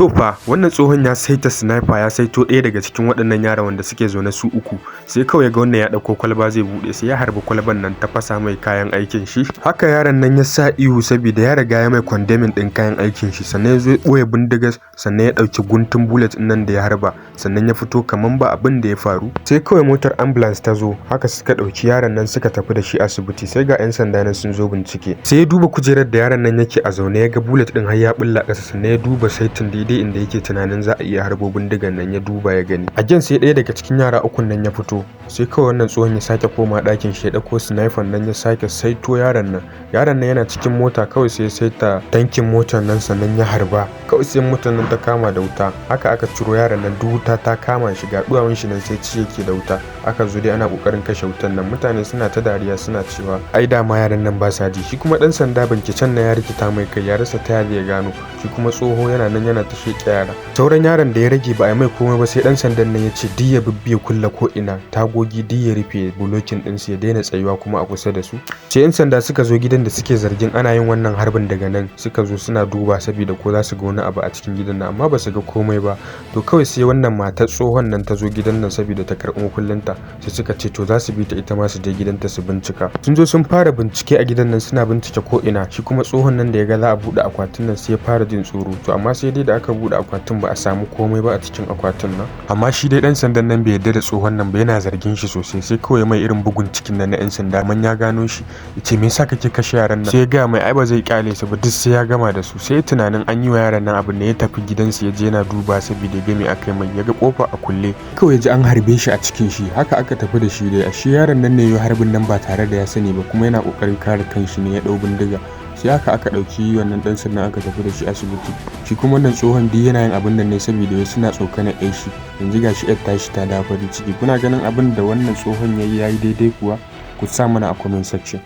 To fa wannan tsohon ya saita sniper, ya saito ɗaya daga cikin waɗannan yaran wanda suke zaune su uku, sai kawai ga wannan ya ɗauko kwalba zai buɗe, sai ya harbi kwalban nan ta fasa mai kayan aikin shi. Haka yaron nan ya sa ihu saboda ya riga ya mai condemning ɗin kayan aikin shi, sannan ya zo ya ɓoye bindigar, sannan ya ɗauki guntun bullet nan da ya harba, sannan ya fito kaman ba abin da ya faru. Sai kawai motar ambulance ta zo, haka suka ɗauki yaron nan suka tafi da shi asibiti, sai ga 'yan sanda nan sun zo bincike. Sai ya duba kujerar da yaron nan yake a zaune, ya ga bullet ɗin har ya bulla ƙasa, sannan ya duba saitin daidai inda yake tunanin za a iya harbo bindigan nan, ya duba ya gani. Again sai ɗaya daga cikin yara ukun nan ya fito, sai kawai wannan tsohon ya sake koma ɗakin shi, ya ɗauko sniper nan ya sake saito yaron nan. Yaron nan yana cikin mota, kawai sai ya saita tankin motar nan sannan ya harba, kawai sai motar nan ta kama da wuta. Haka aka ciro yaron nan, duk wuta ta kama shi, ga duwawun shi nan sai ci yake da wuta. Aka zo dai ana kokarin kashe wutan nan, mutane suna ta dariya suna cewa ai dama yaran nan ba sa ji. Shi kuma dan sanda binciken na ya rikita mai kai, ya rasa ta ya gano. Shi kuma tsoho yana nan yana ta sheke yara. Sauran yaron da ya rage ba a mai komai ba, sai dan sandan nan ya ce duk ya bibbiye kulla ko ina, tagogi duk ya rufe bulokin din su, ya daina tsayuwa kuma a kusa da su. Sai 'yan sanda suka zo gidan da suke zargin ana yin wannan harbin, daga nan suka zo suna duba saboda ko za su ga wani abu a cikin gidan nan, amma ba su ga komai ba. To kawai sai wannan matar tsohon nan ta zo gidan nan saboda ta karɓi mukullinta, sai suka ce to za su bi ta ita ma su je gidanta su bincika. Sun zo sun fara bincike a gidan nan, suna bincike ko ina. Shi kuma tsohon nan da ya ga za a buɗe akwatin nan sai ya fara jin tsoro. To amma sai dai da aka buɗe akwatin ba a samu komai ba a cikin akwatin nan. Amma shi dai dan sandan nan bai yarda da tsohon nan ba, yana zargin shi sosai. Sai kawai mai irin bugun cikin nan na 'yan sanda, man ya gano shi, yace me yasa kake kashe yaran nan? Sai ya ga mai ai ba zai kyale su ba, duk sai ya gama da su. Sai tunanin an yi wa yaran nan abin da ya tafi gidansu, ya je yana duba saboda ya ga me aka yi mai, ya ga kofa a kulle, kawai ya ji an harbe shi a cikin shi. Haka aka tafi da shi dai, ashe yaron nan ne ya harbin nan ba tare da ya sani ba, kuma yana kokarin kare kanshi ne, ya dau bindiga. Sai haka aka dauki wannan dan sannan aka tafi da shi asibiti. Shi kuma wannan tsohon dai yana yin abin nan ne saboda ya suna tsokana ɗan shi. Yanzu gashi yar tashi ta dawo farin ciki. Kuna ganin abin da wannan tsohon yayi daidai kuwa? Ku sa mana a comment section.